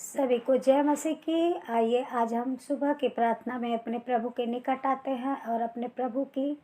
सभी को जय मसीह की। आइए आज हम सुबह की प्रार्थना में अपने प्रभु के निकट आते हैं और अपने प्रभु की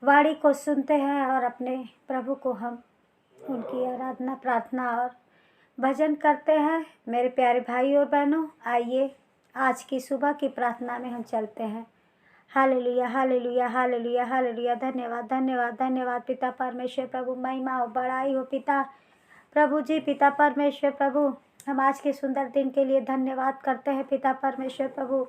वाणी को सुनते हैं और अपने प्रभु को हम उनकी आराधना प्रार्थना और भजन करते हैं। मेरे प्यारे भाई और बहनों, आइए आज की सुबह की प्रार्थना में हम चलते हैं। Hallelujah hallelujah hallelujah hallelujah. धन्यवाद धन्यवाद धन्यवाद पिता परमेश्वर प्रभु, महिमा हो बड़ाई हो पिता प्रभु जी। पिता परमेश्वर प्रभु, हम आज के सुंदर दिन के लिए धन्यवाद करते हैं पिता परमेश्वर प्रभु।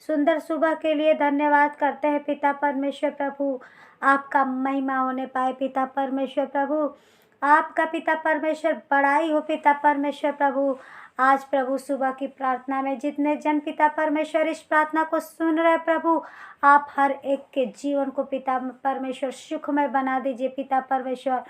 सुंदर सुबह के लिए धन्यवाद करते हैं पिता परमेश्वर प्रभु। आपका महिमा होने पाए पिता परमेश्वर प्रभु, आपका पिता परमेश्वर बड़ाई हो पिता परमेश्वर प्रभु। आज प्रभु सुबह की प्रार्थना में जितने जन पिता परमेश्वर इस प्रार्थना को सुन रहे प्रभु, आप हर एक के जीवन को पिता परमेश्वर सुखमय बना दीजिए पिता परमेश्वर।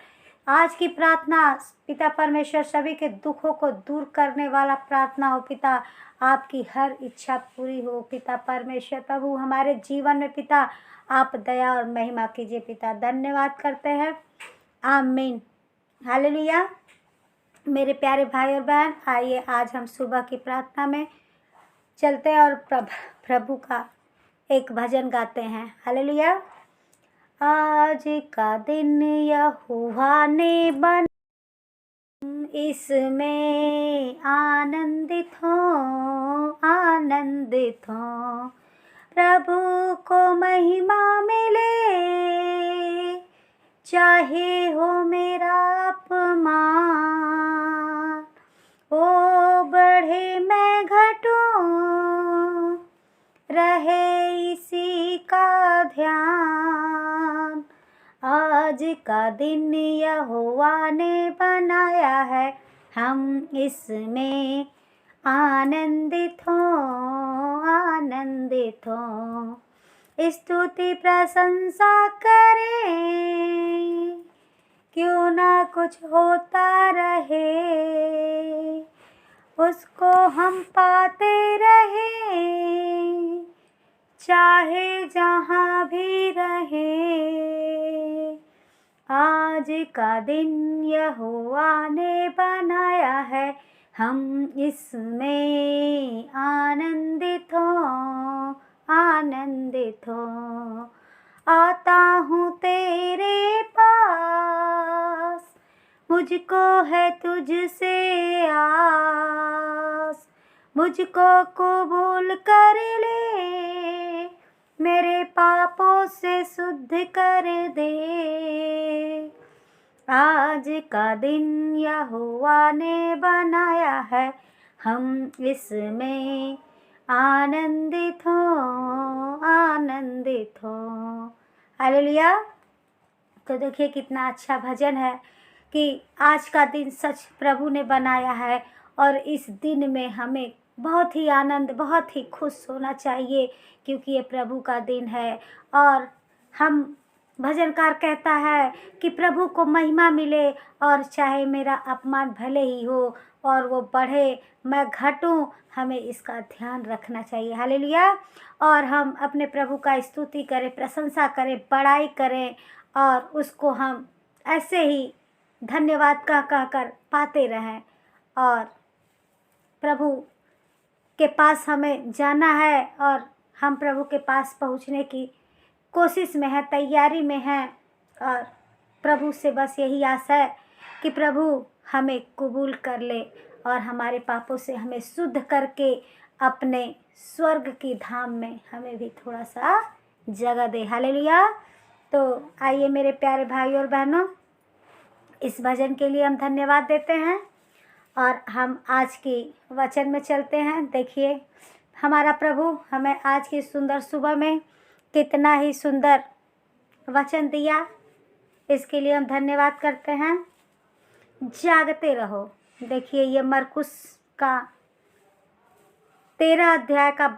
आज की प्रार्थना पिता परमेश्वर सभी के दुखों को दूर करने वाला प्रार्थना हो पिता। आपकी हर इच्छा पूरी हो पिता परमेश्वर प्रभु हमारे जीवन में पिता। आप दया और महिमा कीजिए पिता। धन्यवाद करते हैं, आमीन हालेलुया। मेरे प्यारे भाई और बहन, आइए आज हम सुबह की प्रार्थना में चलते हैं और प्रभु का एक भजन गाते हैं। हालेलुया। आज का दिन यहोवा ने बना, इसमें आनंदित हो आनंदित हो। प्रभु को महिमा मिले, चाहे हो मेरा अपमान। ओ बढ़े मैं घटूं, रहे इसी का ध्यान। आज का दिन यहोवा ने बनाया है, हम इसमें आनंदित हो आनंदित हो। स्तुति प्रशंसा करें, क्यों ना कुछ होता रहे, उसको हम पाते रहे, चाहे जहाँ भी रहे। आज का दिन यहोवा ने बनाया है, हम इसमें आनंदित हो आनंदित हो। आता हूँ तेरे पास, मुझको है तुझसे आस। मुझको कबूल कर ले, मेरे पापों से शुद्ध कर दे। आज का दिन यहोवा ने बनाया है, हम इसमें आनंदित हो आनंदित हो। हालेलुया। तो देखिए कितना अच्छा भजन है कि आज का दिन सच प्रभु ने बनाया है और इस दिन में हमें बहुत ही आनंद, बहुत ही खुश होना चाहिए, क्योंकि ये प्रभु का दिन है। और हम भजनकार कहता है कि प्रभु को महिमा मिले, और चाहे मेरा अपमान भले ही हो और वो बढ़े मैं घटूं, हमें इसका ध्यान रखना चाहिए। हालेलुया। और हम अपने प्रभु का स्तुति करें, प्रशंसा करें, बड़ाई करें, और उसको हम ऐसे ही धन्यवाद कह कर पाते रहें। और प्रभु के पास हमें जाना है और हम प्रभु के पास पहुंचने की कोशिश में है, तैयारी में है। और प्रभु से बस यही आशा है कि प्रभु हमें कबूल कर ले और हमारे पापों से हमें शुद्ध करके अपने स्वर्ग की धाम में हमें भी थोड़ा सा जगह दे। हालेलुया। तो आइए मेरे प्यारे भाई और बहनों, इस भजन के लिए हम धन्यवाद देते हैं और हम आज की वचन में चलते हैं। देखिए हमारा प्रभु हमें आज की सुंदर सुबह में कितना ही सुंदर वचन दिया, इसके लिए हम धन्यवाद करते हैं। जागते रहो। देखिए ये मरकुस का 13 अध्याय का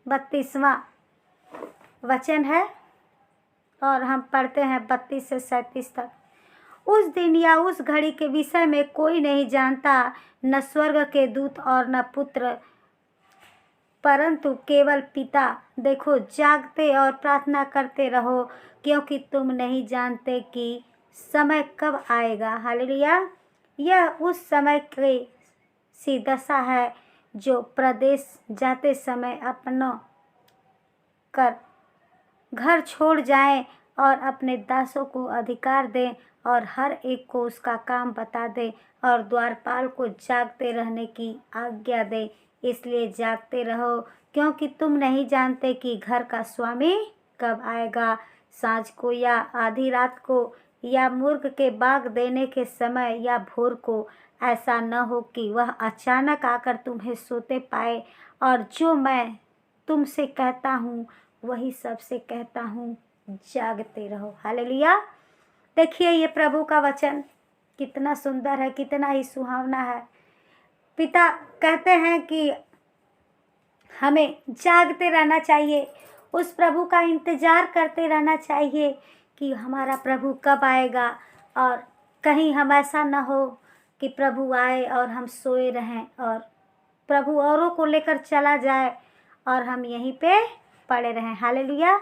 32वां वचन है और हम पढ़ते हैं 32 से 37 तक। उस दिन या उस घड़ी के विषय में कोई नहीं जानता, न स्वर्ग के दूत और न पुत्र, परंतु केवल पिता। देखो जागते और प्रार्थना करते रहो, क्योंकि तुम नहीं जानते कि समय कब आएगा। हालेलुया। यह उस समय के सी दशा है जो प्रदेश जाते समय अपना कर घर छोड़ जाएं और अपने दासों को अधिकार दें और हर एक को उसका काम बता दें और द्वारपाल को जागते रहने की आज्ञा दें। इसलिए जागते रहो, क्योंकि तुम नहीं जानते कि घर का स्वामी कब आएगा, सांझ को या आधी रात को या मुर्ग के बाग देने के समय या भोर को। ऐसा न हो कि वह अचानक आकर तुम्हें सोते पाए। और जो मैं तुमसे कहता हूँ वही सबसे कहता हूँ, जागते रहो। हालेलुया। देखिए ये प्रभु का वचन कितना सुंदर है, कितना ही सुहावना है। पिता कहते हैं कि हमें जागते रहना चाहिए, उस प्रभु का इंतज़ार करते रहना चाहिए कि हमारा प्रभु कब आएगा। और कहीं हम ऐसा न हो कि प्रभु आए और हम सोए रहें और प्रभु औरों को लेकर चला जाए और हम यहीं पे पड़े रहें। हालेलुया।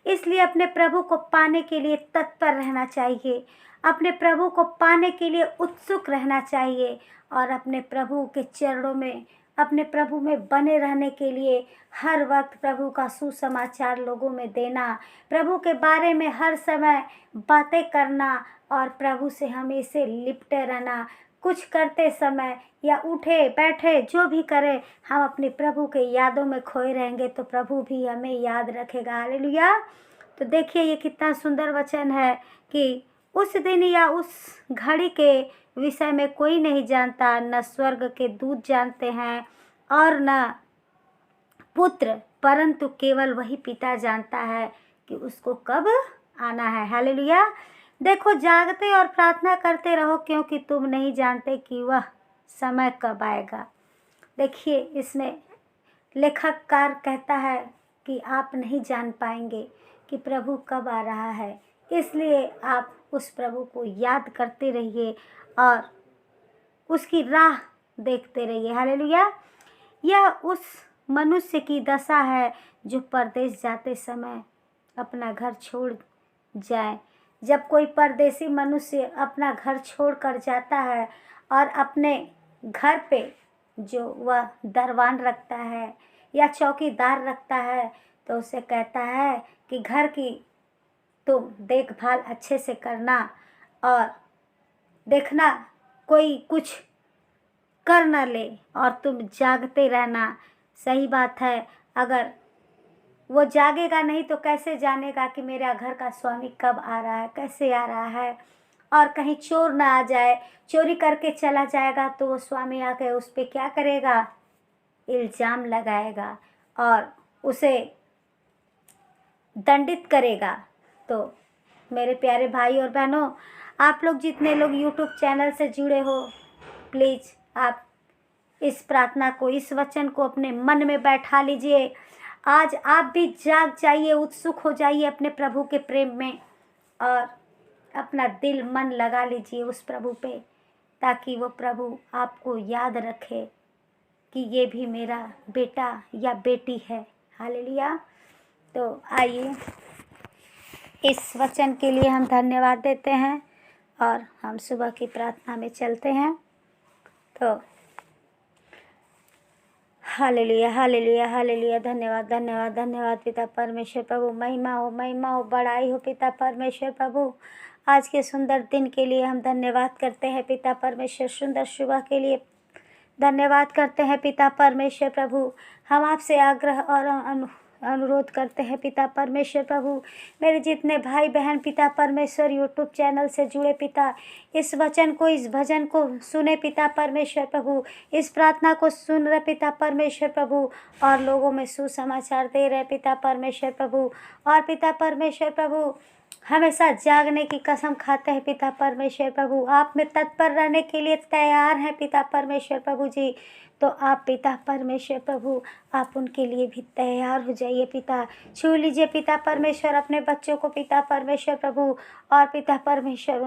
इसलिए अपने प्रभु को पाने के लिए तत्पर रहना चाहिए, अपने प्रभु को पाने के लिए उत्सुक रहना चाहिए और अपने प्रभु के चरणों में, अपने प्रभु में बने रहने के लिए हर वक्त प्रभु का सुसमाचार लोगों में देना, प्रभु के बारे में हर समय बातें करना और प्रभु से हमेशा लिपटे रहना। कुछ करते समय या उठे बैठे जो भी करें, हम अपने प्रभु के यादों में खोए रहेंगे तो प्रभु भी हमें याद रखेगा। हालेलुया। तो देखिए ये कितना सुंदर वचन है कि उस दिन या उस घड़ी के विषय में कोई नहीं जानता, न स्वर्ग के दूत जानते हैं और न पुत्र, परंतु केवल वही पिता जानता है कि उसको कब आना है। हालेलुया। देखो जागते और प्रार्थना करते रहो, क्योंकि तुम नहीं जानते कि वह समय कब आएगा। देखिए इसमें लेखककार कहता है कि आप नहीं जान पाएंगे कि प्रभु कब आ रहा है, इसलिए आप उस प्रभु को याद करते रहिए और उसकी राह देखते रहिए। हालेलुया। यह उस मनुष्य की दशा है जो परदेश जाते समय अपना घर छोड़ जाए। जब कोई परदेसी मनुष्य अपना घर छोड़कर जाता है और अपने घर पे जो वह दरबान रखता है या चौकीदार रखता है तो उसे कहता है कि घर की तुम देखभाल अच्छे से करना और देखना कोई कुछ कर न ले और तुम जागते रहना। सही बात है, अगर वो जागेगा नहीं तो कैसे जानेगा कि मेरा घर का स्वामी कब आ रहा है, कैसे आ रहा है। और कहीं चोर ना आ जाए, चोरी करके चला जाएगा तो वो स्वामी आके उस पर क्या करेगा, इल्ज़ाम लगाएगा और उसे दंडित करेगा। तो मेरे प्यारे भाई और बहनों, आप लोग जितने लोग यूट्यूब चैनल से जुड़े हो, प्लीज़ आप इस प्रार्थना को, इस वचन को अपने मन में बैठा लीजिए। आज आप भी जाग जाइए, उत्सुक हो जाइए अपने प्रभु के प्रेम में और अपना दिल मन लगा लीजिए उस प्रभु पे, ताकि वो प्रभु आपको याद रखे कि ये भी मेरा बेटा या बेटी है। हालेलुया। तो आइए इस वचन के लिए हम धन्यवाद देते हैं और हम सुबह की प्रार्थना में चलते हैं। तो हालेलुया, हालेलुया, हालेलुया। धन्यवाद, धन्यवाद, धन्यवाद पिता परमेश्वर प्रभु। महिमा हो, महिमा हो, बड़ाई हो पिता परमेश्वर प्रभु। आज के सुंदर दिन के लिए हम धन्यवाद करते हैं पिता परमेश्वर। सुंदर सुबह के लिए धन्यवाद करते हैं पिता परमेश्वर प्रभु। हम आपसे आग्रह और अनुरोध करते हैं पिता परमेश्वर प्रभु, मेरे जितने भाई बहन पिता परमेश्वर यूट्यूब चैनल से जुड़े पिता, इस वचन को, इस भजन को सुने पिता परमेश्वर प्रभु, इस प्रार्थना को सुन रहे पिता परमेश्वर प्रभु और लोगों में सुसमाचार दे रहे पिता परमेश्वर प्रभु। और पिता परमेश्वर प्रभु हमेशा जागने की कसम खाते हैं पिता परमेश्वर प्रभु, आप में तत्पर रहने के लिए तैयार हैं पिता परमेश्वर प्रभु जी। तो आप पिता परमेश्वर प्रभु, आप उनके लिए भी तैयार हो जाइए पिता। छू लीजिए पिता परमेश्वर अपने बच्चों को पिता परमेश्वर प्रभु, और पिता परमेश्वर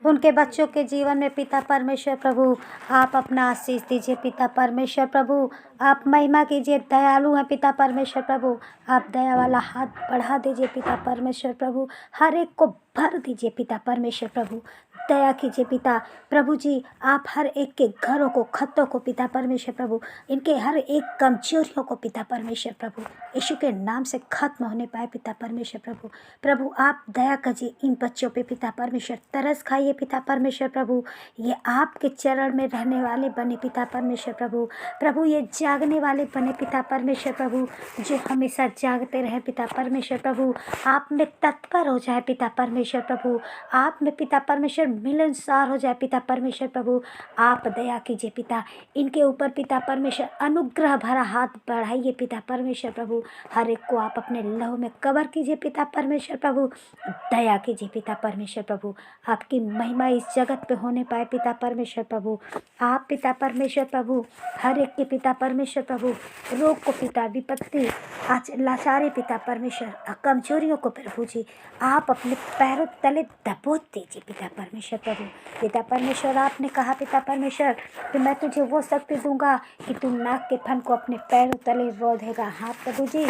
उनके बच्चों के जीवन में पिता परमेश्वर प्रभु आप अपना आशीष दीजिए पिता परमेश्वर प्रभु। आप महिमा कीजिए, दयालु हैं पिता परमेश्वर प्रभु, आप दया वाला हाथ बढ़ा दीजिए पिता परमेश्वर प्रभु। हर एक को भर दीजिए पिता परमेश्वर प्रभु, दया कीजिए पिता प्रभु जी। आप हर एक के घरों को, खतों को पिता परमेश्वर प्रभु, इनके हर एक कमजोरियों को पिता परमेश्वर प्रभु यीशु के नाम से खत्म होने पाए पिता परमेश्वर प्रभु। प्रभु आप दया कीजिए इन बच्चों पे पिता परमेश्वर, तरस खाइए पिता परमेश्वर प्रभु। ये आपके चरण में रहने वाले बने पिता परमेश्वर प्रभु। प्रभु ये जागने वाले बने पिता परमेश्वर प्रभु, जो हमेशा जागते रहे पिता परमेश्वर प्रभु। आप में तत्पर हो जाए पिता परमेश्वर प्रभु, आप में पिता परमेश्वर मिलनसार हो जाए पिता परमेश्वर प्रभु। आप दया कीजिए पिता इनके ऊपर पिता परमेश्वर, अनुग्रह भरा हाथ बढ़ाइए पिता परमेश्वर प्रभु। हर एक को आप अपने लहू में कवर कीजिए पिता परमेश्वर प्रभु। दया कीजिए पिता परमेश्वर प्रभु, आपकी महिमा इस जगत पे होने पाए पिता परमेश्वर प्रभु। आप पिता परमेश्वर प्रभु हर एक के पिता परमेश्वर प्रभु, रोग को पिता, विपत्ति, आज लाचारी पिता परमेश्वर, कमजोरियों को प्रभु जी आप अपने पैरों तले दबोच दीजिए पिता परमेश्वर प्रभु। पिता परमेश्वर आपने कहा पिता परमेश्वर कि मैं तुझे वो शक्ति दूंगा कि तू नाक के फन को अपने पैरों तले रोधेगा। हाँ प्रभु जी,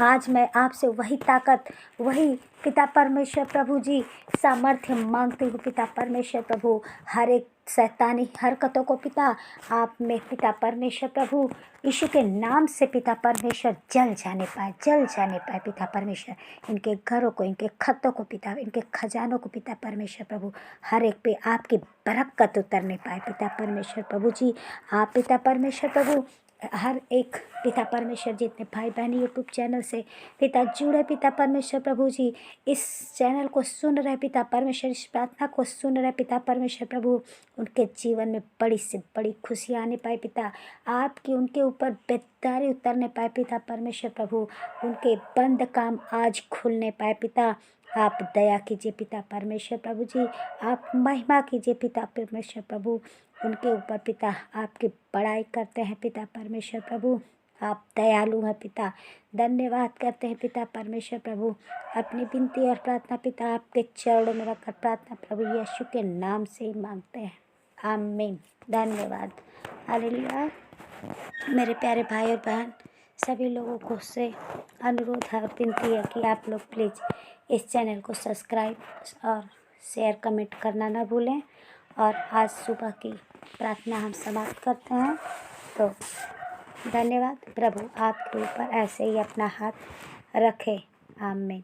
आज मैं आपसे वही ताकत, वही पिता परमेश्वर प्रभु जी सामर्थ्य मांगती हूँ पिता परमेश्वर प्रभु। हर एक शैतानी हरकतों को पिता आप में पिता परमेश्वर प्रभु यीशु के नाम से पिता परमेश्वर जल जाने पाए पिता परमेश्वर। इनके घरों को, इनके खतों को पिता, इनके खजानों को पिता परमेश्वर प्रभु, हर एक पे आपकी बरकत उतरने पाए पिता परमेश्वर प्रभु जी। आप पिता परमेश्वर प्रभु हर एक पिता परमेश्वर जितने भाई बहन यूट्यूब चैनल से पिता जुड़े पिता परमेश्वर प्रभु जी, इस चैनल को सुन रहे पिता परमेश्वर, इस प्रार्थना को सुन रहे पिता परमेश्वर प्रभु, उनके जीवन में बड़ी से बड़ी खुशियाँ आने पाए पिता। आपकी उनके ऊपर बेदारी उतरने पाए पिता परमेश्वर प्रभु, उनके बंद काम आज खुलने पाए पिता। आप दया कीजिए पिता परमेश्वर प्रभु जी, आप महिमा कीजिए पिता परमेश्वर प्रभु। उनके ऊपर पिता आपकी बड़ाई करते हैं पिता परमेश्वर प्रभु। आप दयालु हैं पिता, धन्यवाद करते हैं पिता परमेश्वर प्रभु। अपनी विनती और प्रार्थना पिता आपके चरणों में रखकर प्रार्थना प्रभु यीशु के नाम से ही मांगते हैं, आमीन। धन्यवाद, हालेलुया। मेरे प्यारे भाई और बहन सभी लोगों को से अनुरोध है और विनती है कि आप लोग प्लीज़ इस चैनल को सब्सक्राइब और शेयर कमेंट करना ना भूलें। और आज सुबह की प्रार्थना हम समाप्त करते हैं। तो धन्यवाद। प्रभु आपके ऊपर ऐसे ही अपना हाथ रखे, आमीन।